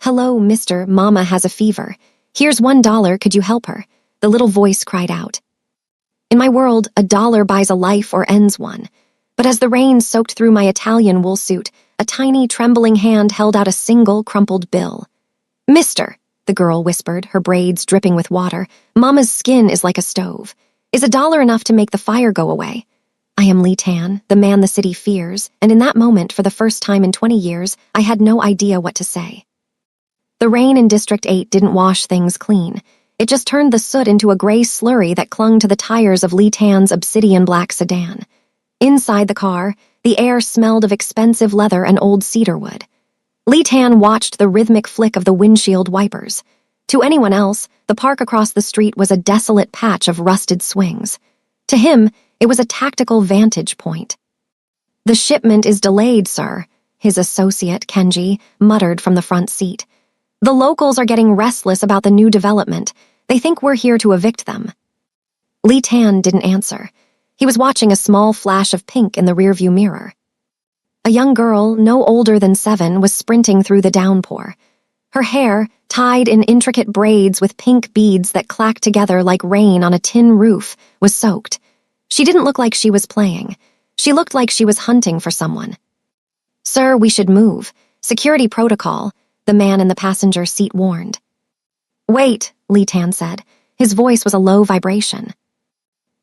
"Hello, mister, Mama has a fever. Here's $1, could you help her?" The little voice cried out. In my world, $1 buys a life or ends one. But as the rain soaked through my Italian wool suit, a tiny, trembling hand held out a single, crumpled bill. "Mister," the girl whispered, her braids dripping with water, "Mama's skin is like a stove. Is $1 enough to make the fire go away?" I am Lee Tan, the man the city fears, and in that moment, for the first time in 20 years, I had no idea what to say. The rain in District 8 didn't wash things clean. It just turned the soot into a gray slurry that clung to the tires of Lee Tan's obsidian black sedan. Inside the car, the air smelled of expensive leather and old cedar wood. Lee Tan watched the rhythmic flick of the windshield wipers. To anyone else, the park across the street was a desolate patch of rusted swings. To him, it was a tactical vantage point. "The shipment is delayed, sir," his associate, Kenji, muttered from the front seat. "The locals are getting restless about the new development. They think we're here to evict them." Lee Tan didn't answer. He was watching a small flash of pink in the rearview mirror. A young girl, no older than 7, was sprinting through the downpour. Her hair, tied in intricate braids with pink beads that clacked together like rain on a tin roof, was soaked. She didn't look like she was playing. She looked like she was hunting for someone. "Sir, we should move. Security protocol," the man in the passenger seat warned. "Wait," Lee Tan said. His voice was a low vibration.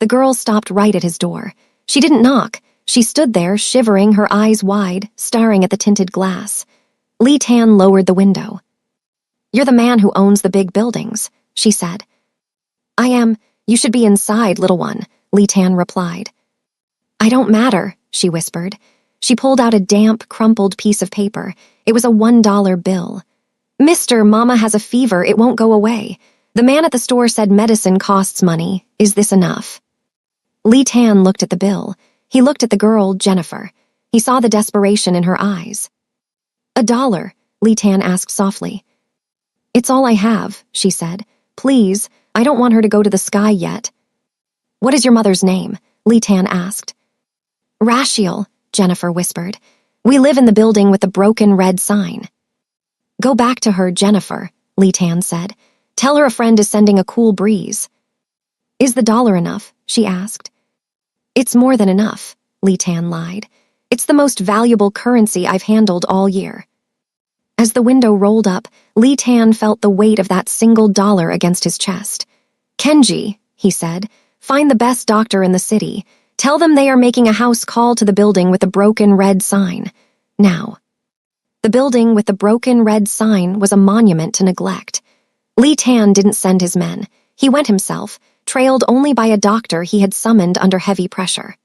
The girl stopped right at his door. She didn't knock. She stood there, shivering, her eyes wide, staring at the tinted glass. Lee Tan lowered the window. "You're the man who owns the big buildings," she said. "I am. You should be inside, little one," Lee Tan replied. "I don't matter," she whispered. She pulled out a damp, crumpled piece of paper. It was a $1 bill. "Mister, Mama has a fever. It won't go away. The man at the store said medicine costs money. Is this enough?" Lee Tan looked at the bill. He looked at the girl, Jennifer. He saw the desperation in her eyes. $1, Lee Tan asked softly. "It's all I have," she said. "Please, I don't want her to go to the sky yet." "What is your mother's name?" Lee Tan asked. "Rashiel," Jennifer whispered. "We live in the building with the broken red sign." "Go back to her, Jennifer," Lee Tan said. "Tell her a friend is sending a cool breeze." "Is the $1 enough?" she asked. "It's more than enough," Lee Tan lied. "It's the most valuable currency I've handled all year." As the window rolled up, Lee Tan felt the weight of that single $1 against his chest. "Kenji," he said, "find the best doctor in the city. Tell them they are making a house call to the building with the broken red sign. Now." The building with the broken red sign was a monument to neglect. Lee Tan didn't send his men. He went himself, trailed only by a doctor he had summoned under heavy pressure.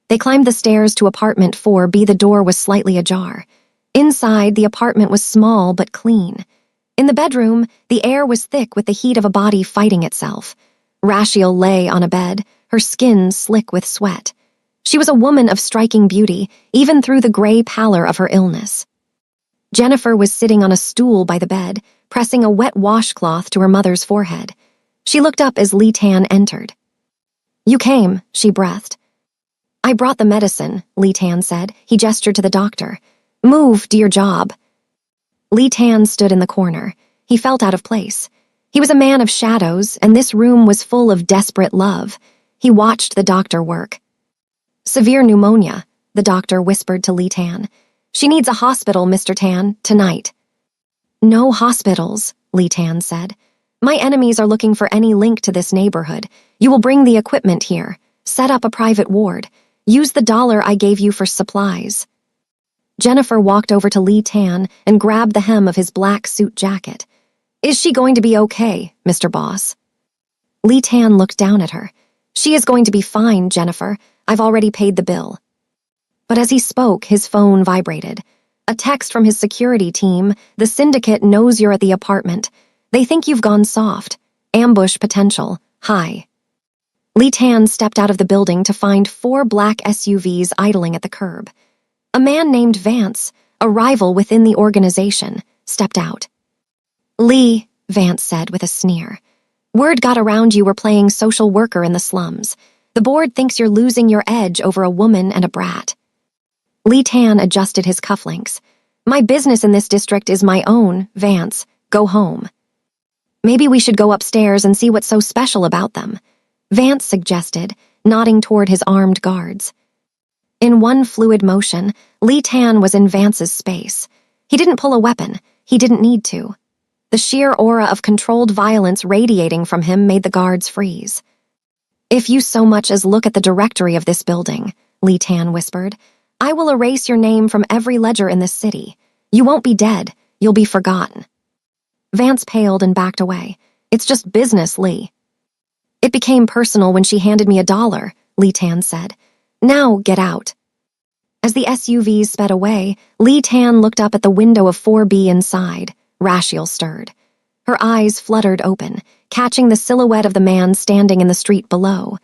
They climbed the stairs to apartment 4B. The door was slightly ajar. Inside, the apartment was small but clean. In the bedroom, the air was thick with the heat of a body fighting itself. Rashiel lay on a bed, her skin slick with sweat. She was a woman of striking beauty, even through the gray pallor of her illness. Jennifer was sitting on a stool by the bed, pressing a wet washcloth to her mother's forehead. She looked up as Lee Tan entered. "You came," she breathed. "I brought the medicine," Lee Tan said. He gestured to the doctor. "Move, do your job." Lee Tan stood in the corner. He felt out of place. He was a man of shadows, and this room was full of desperate love. He watched the doctor work. "Severe pneumonia," the doctor whispered to Lee Tan. "She needs a hospital, Mr. Tan, tonight." "No hospitals," Lee Tan said. "My enemies are looking for any link to this neighborhood. You will bring the equipment here. Set up a private ward. Use the $1 I gave you for supplies." Jennifer walked over to Lee Tan and grabbed the hem of his black suit jacket. "Is she going to be okay, Mr. Boss?" Lee Tan looked down at her. "She is going to be fine, Jennifer. I've already paid the bill." But as he spoke, his phone vibrated. A text from his security team. "The syndicate knows you're at the apartment. They think you've gone soft. Ambush potential. High." Lee Tan stepped out of the building to find 4 black SUVs idling at the curb. A man named Vance, a rival within the organization, stepped out. "Lee," Vance said with a sneer, "word got around you were playing social worker in the slums. The board thinks you're losing your edge over a woman and a brat." Lee Tan adjusted his cufflinks. My business in this district is my own, Vance. Go home. Maybe we should go upstairs and see what's so special about them, Vance suggested, nodding toward his armed guards. In one fluid motion, Lee Tan was in Vance's space. He didn't pull a weapon. He didn't need to. The sheer aura of controlled violence radiating from him made the guards freeze. If you so much as look at the directory of this building, Lee Tan whispered, I will erase your name from every ledger in this city. You won't be dead. You'll be forgotten. Vance paled and backed away. It's just business, Lee. It became personal when she handed me $1, Lee Tan said. Now get out. As the SUVs sped away, Lee Tan looked up at the window of 4B inside. Rashiel stirred. Her eyes fluttered open, catching the silhouette of the man standing in the street below.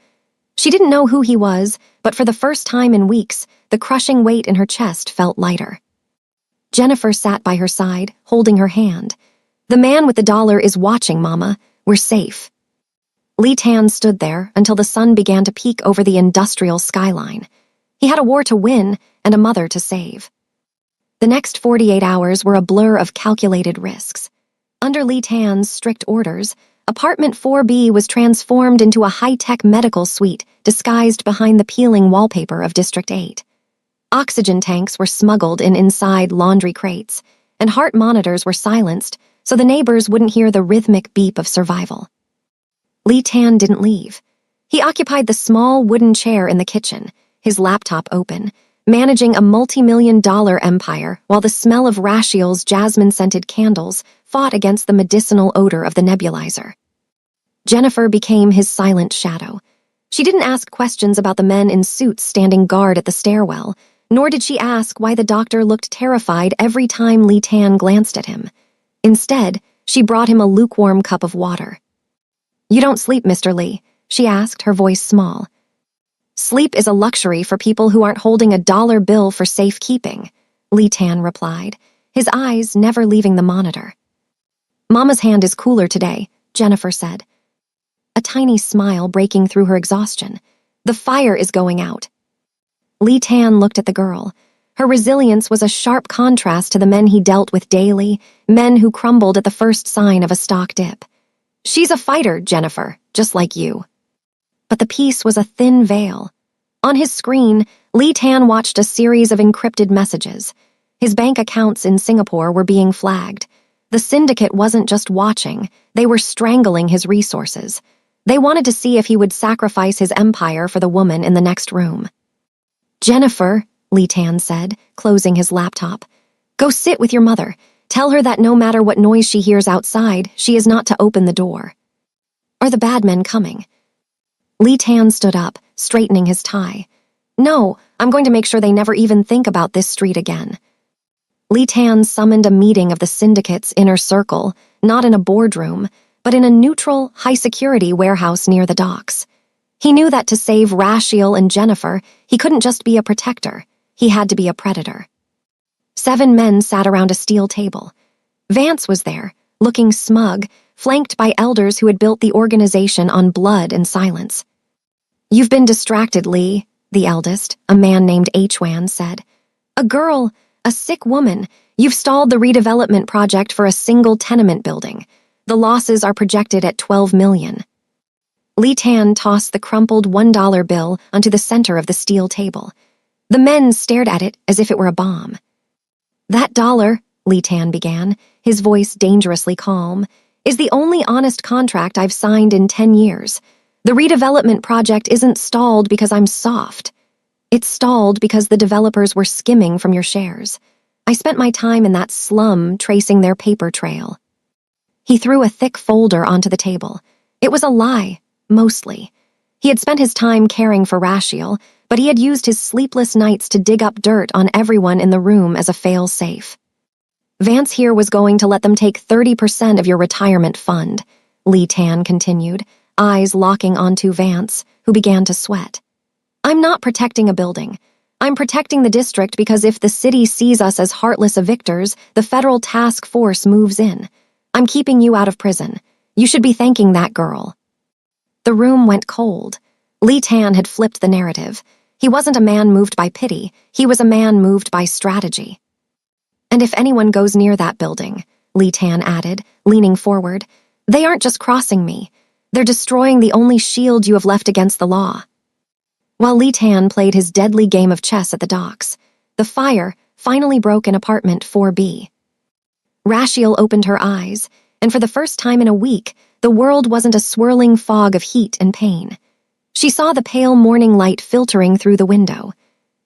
She didn't know who he was, but for the first time in weeks, the crushing weight in her chest felt lighter. Jennifer sat by her side, holding her hand. The man with the $1 is watching, Mama. We're safe. Lee Tan stood there until the sun began to peek over the industrial skyline. He had a war to win and a mother to save. The next 48 hours were a blur of calculated risks. Under Lee Tan's strict orders, apartment 4B was transformed into a high-tech medical suite disguised behind the peeling wallpaper of District 8. Oxygen tanks were smuggled in inside laundry crates, and heart monitors were silenced so the neighbors wouldn't hear the rhythmic beep of survival. Lee Tan didn't leave. He occupied the small wooden chair in the kitchen, his laptop open, managing a multi-million-dollar empire while the smell of Rashiel's jasmine-scented candles fought against the medicinal odor of the nebulizer. Jennifer became his silent shadow. She didn't ask questions about the men in suits standing guard at the stairwell, nor did she ask why the doctor looked terrified every time Lee Tan glanced at him. Instead, she brought him a lukewarm cup of water. You don't sleep, Mr. Lee, she asked, her voice small. Sleep is a luxury for people who aren't holding $1 bill for safekeeping, Lee Tan replied, his eyes never leaving the monitor. Mama's hand is cooler today, Jennifer said. A tiny smile breaking through her exhaustion. The fire is going out. Lee Tan looked at the girl. Her resilience was a sharp contrast to the men he dealt with daily, men who crumbled at the first sign of a stock dip. She's a fighter, Jennifer, just like you. But the peace was a thin veil. On his screen, Lee Tan watched a series of encrypted messages. His bank accounts in Singapore were being flagged. The syndicate wasn't just watching, they were strangling his resources. They wanted to see if he would sacrifice his empire for the woman in the next room. Jennifer, Lee Tan said, closing his laptop. Go sit with your mother. Tell her that no matter what noise she hears outside, she is not to open the door. Are the bad men coming? Lee Tan stood up, straightening his tie. No, I'm going to make sure they never even think about this street again. Lee Tan summoned a meeting of the syndicate's inner circle, not in a boardroom, but in a neutral, high-security warehouse near the docks. He knew that to save Rashiel and Jennifer, he couldn't just be a protector. He had to be a predator. 7 men sat around a steel table. Vance was there, looking smug, flanked by elders who had built the organization on blood and silence. You've been distracted, Lee, the eldest, a man named Hwan, said. A girl, a sick woman. You've stalled the redevelopment project for a single tenement building. The losses are projected at $12 million. Lee Tan tossed the crumpled $1 bill onto the center of the steel table. The men stared at it as if it were a bomb. That $1, Lee Tan began, his voice dangerously calm, is the only honest contract I've signed in 10 years. The redevelopment project isn't stalled because I'm soft. It's stalled because the developers were skimming from your shares. I spent my time in that slum tracing their paper trail. He threw a thick folder onto the table. It was a lie, mostly. He had spent his time caring for Rashiel, but he had used his sleepless nights to dig up dirt on everyone in the room as a fail-safe. Vance here was going to let them take 30% of your retirement fund, Lee Tan continued, eyes locking onto Vance, who began to sweat. I'm not protecting a building. I'm protecting the district because if the city sees us as heartless evictors, the federal task force moves in. I'm keeping you out of prison. You should be thanking that girl. The room went cold. Lee Tan had flipped the narrative. He wasn't a man moved by pity. He was a man moved by strategy. And if anyone goes near that building, Lee Tan added, leaning forward, they aren't just crossing me. They're destroying the only shield you have left against the law. While Lee Tan played his deadly game of chess at the docks, the fire finally broke in apartment 4B. Rashiel opened her eyes, and for the first time in a week, the world wasn't a swirling fog of heat and pain. She saw the pale morning light filtering through the window.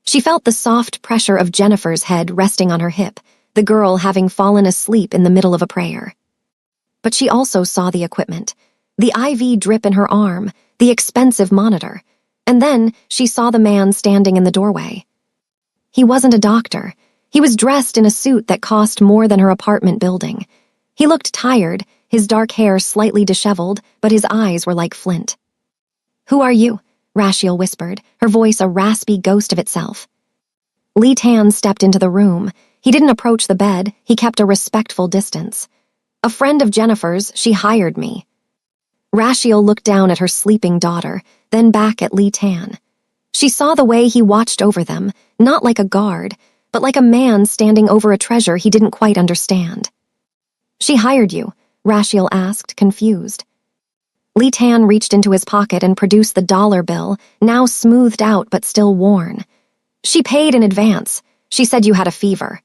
She felt the soft pressure of Jennifer's head resting on her hip, the girl having fallen asleep in the middle of a prayer. But she also saw the equipment, the IV drip in her arm, the expensive monitor, and then she saw the man standing in the doorway. He wasn't a doctor. He was dressed in a suit that cost more than her apartment building. He looked tired, his dark hair slightly disheveled, but his eyes were like flint. "Who are you?" Rashiel whispered, her voice a raspy ghost of itself. Lee Tan stepped into the room. He didn't approach the bed, he kept a respectful distance. "A friend of Jennifer's, she hired me." Rashiel looked down at her sleeping daughter, then back at Lee Tan. She saw the way he watched over them, not like a guard, but like a man standing over a treasure he didn't quite understand. "She hired you?" Rashiel asked, confused. Lee Tan reached into his pocket and produced the dollar bill, now smoothed out but still worn. "She paid in advance. She said you had a fever."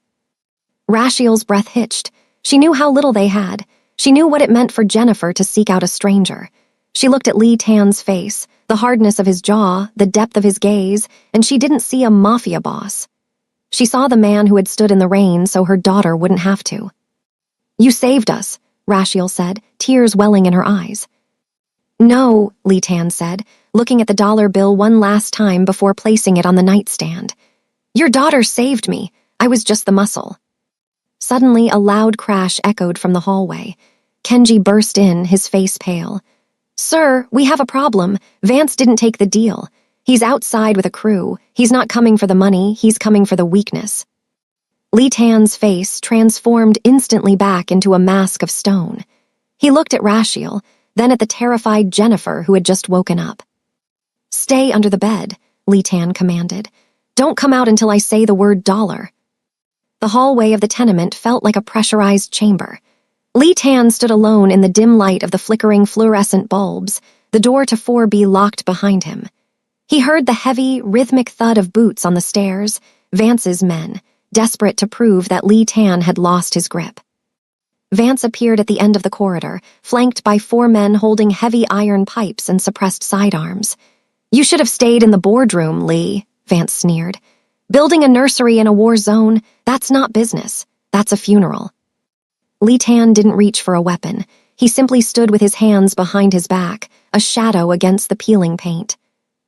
Rashiel's breath hitched. She knew how little they had. She knew what it meant for Jennifer to seek out a stranger. She looked at Lee Tan's face, the hardness of his jaw, the depth of his gaze, and she didn't see a mafia boss. She saw the man who had stood in the rain so her daughter wouldn't have to. "You saved us," Rashiel said, tears welling in her eyes. "No," Lee Tan said, looking at the dollar bill one last time before placing it on the nightstand. "Your daughter saved me. I was just the muscle." Suddenly, a loud crash echoed from the hallway. Kenji burst in, his face pale. "Sir, we have a problem. Vance didn't take the deal. He's outside with a crew. He's not coming for the money, he's coming for the weakness." Lee Tan's face transformed instantly back into a mask of stone. He looked at Rashiel, then at the terrified Jennifer who had just woken up. "Stay under the bed," Lee Tan commanded. "Don't come out until I say the word dollar." The hallway of the tenement felt like a pressurized chamber. Lee Tan stood alone in the dim light of the flickering fluorescent bulbs, the door to 4B locked behind him. He heard the heavy, rhythmic thud of boots on the stairs, Vance's men, desperate to prove that Lee Tan had lost his grip. Vance appeared at the end of the corridor, flanked by 4 men holding heavy iron pipes and suppressed sidearms. "You should have stayed in the boardroom, Lee," Vance sneered. "Building a nursery in a war zone, that's not business. That's a funeral." Lee Tan didn't reach for a weapon. He simply stood with his hands behind his back, a shadow against the peeling paint.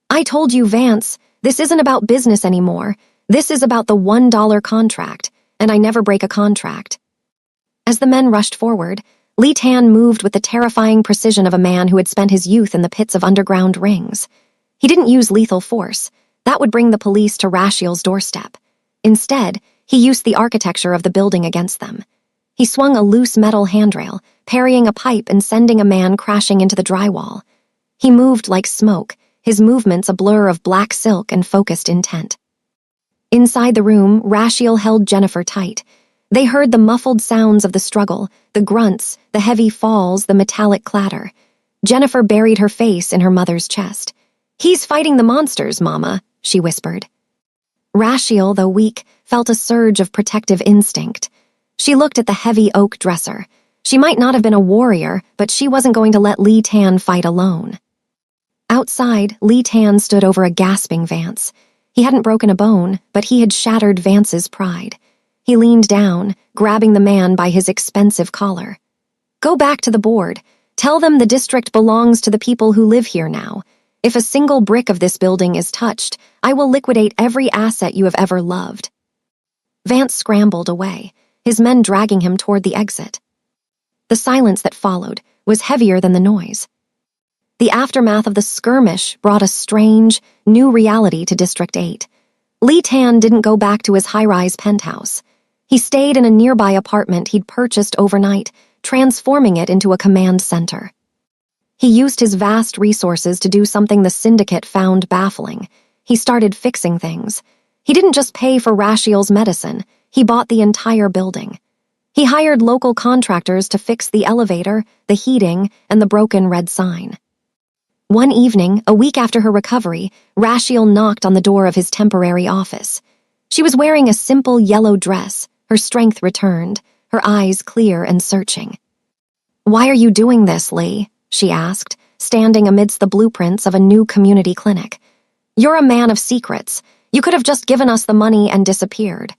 "I told you, Vance, this isn't about business anymore. This is about the $1 contract, and I never break a contract." As the men rushed forward, Lee Tan moved with the terrifying precision of a man who had spent his youth in the pits of underground rings. He didn't use lethal force. That would bring the police to Rashiel's doorstep. Instead, he used the architecture of the building against them. He swung a loose metal handrail, parrying a pipe and sending a man crashing into the drywall. He moved like smoke, his movements a blur of black silk and focused intent. Inside the room, Rashiel held Jennifer tight. They heard the muffled sounds of the struggle, the grunts, the heavy falls, the metallic clatter. Jennifer buried her face in her mother's chest. "He's fighting the monsters, Mama," she whispered. Rashiel, though weak, felt a surge of protective instinct. She looked at the heavy oak dresser. She might not have been a warrior, but she wasn't going to let Lee Tan fight alone. Outside, Lee Tan stood over a gasping Vance. He hadn't broken a bone, but he had shattered Vance's pride. He leaned down, grabbing the man by his expensive collar. "Go back to the board. Tell them the district belongs to the people who live here now. If a single brick of this building is touched, I will liquidate every asset you have ever loved." Vance scrambled away, his men dragging him toward the exit. The silence that followed was heavier than the noise. The aftermath of the skirmish brought a strange, new reality to District 8. Lee Tan didn't go back to his high-rise penthouse. He stayed in a nearby apartment he'd purchased overnight, transforming it into a command center. He used his vast resources to do something the syndicate found baffling. He started fixing things. He didn't just pay for Rashiel's medicine. He bought the entire building. He hired local contractors to fix the elevator, the heating, and the broken red sign. One evening, a week after her recovery, Rashiel knocked on the door of his temporary office. She was wearing a simple yellow dress, her strength returned, her eyes clear and searching. "Why are you doing this, Lee?" she asked, standing amidst the blueprints of a new community clinic. "You're a man of secrets. You could have just given us the money and disappeared."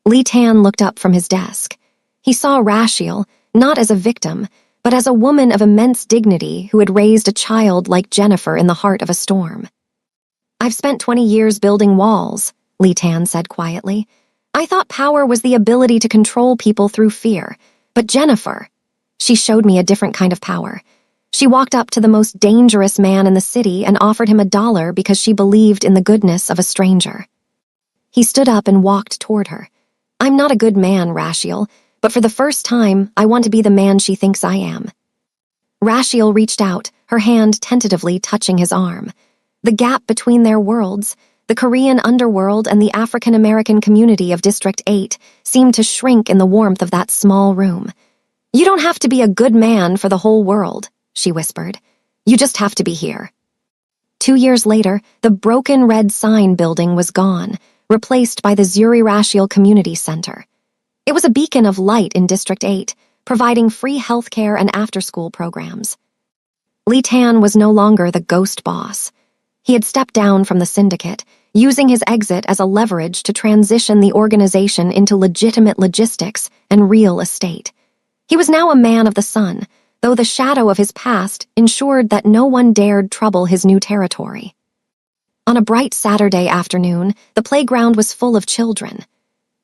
Lee Tan looked up from his desk. He saw Rashiel, not as a victim, but as a woman of immense dignity who had raised a child like Jennifer in the heart of a storm. "I've spent 20 years building walls," Lee Tan said quietly. "I thought power was the ability to control people through fear. But Jennifer, she showed me a different kind of power. She walked up to the most dangerous man in the city and offered him $1 because she believed in the goodness of a stranger." He stood up and walked toward her. "I'm not a good man, Rashiel, but for the first time, I want to be the man she thinks I am." Rashiel reached out, her hand tentatively touching his arm. The gap between their worlds, the Korean underworld and the African-American community of District 8, seemed to shrink in the warmth of that small room. "You don't have to be a good man for the whole world," she whispered. "You just have to be here." 2 years later, the broken red sign building was gone, replaced by the Zuri Rashiel Community Center. It was a beacon of light in District 8, providing free healthcare and after-school programs. Lee Tan was no longer the ghost boss. He had stepped down from the syndicate, using his exit as a leverage to transition the organization into legitimate logistics and real estate. He was now a man of the sun, though the shadow of his past ensured that no one dared trouble his new territory. On a bright Saturday afternoon, the playground was full of children.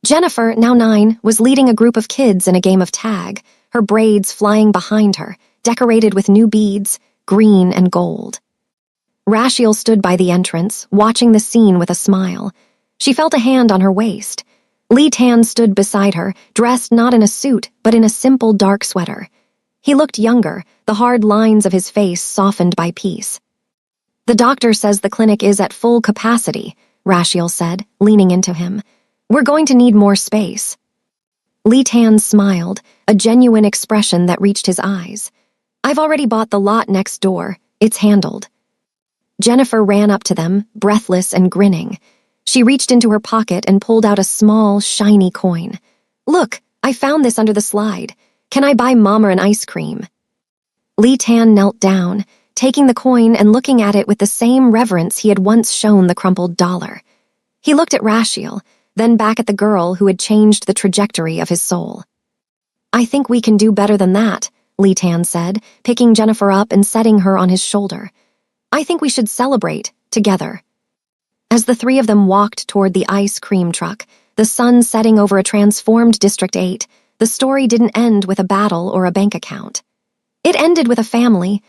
Jennifer, now 9, was leading a group of kids in a game of tag, her braids flying behind her, decorated with new beads, green and gold. Rashiel stood by the entrance, watching the scene with a smile. She felt a hand on her waist. Lee Tan stood beside her, dressed not in a suit, but in a simple dark sweater. He looked younger, the hard lines of his face softened by peace. "The doctor says the clinic is at full capacity," Rashiel said, leaning into him. "We're going to need more space." Lee Tan smiled, a genuine expression that reached his eyes. "I've already bought the lot next door. It's handled." Jennifer ran up to them, breathless and grinning. She reached into her pocket and pulled out a small, shiny coin. "Look, I found this under the slide. Can I buy Mama an ice cream?" Lee Tan knelt down, taking the coin and looking at it with the same reverence he had once shown the crumpled dollar. He looked at Rashiel, then back at the girl who had changed the trajectory of his soul. "I think we can do better than that," Lee Tan said, picking Jennifer up and setting her on his shoulder. "I think we should celebrate, together." As the three of them walked toward the ice cream truck, the sun setting over a transformed District 8, the story didn't end with a battle or a bank account. It ended with a family,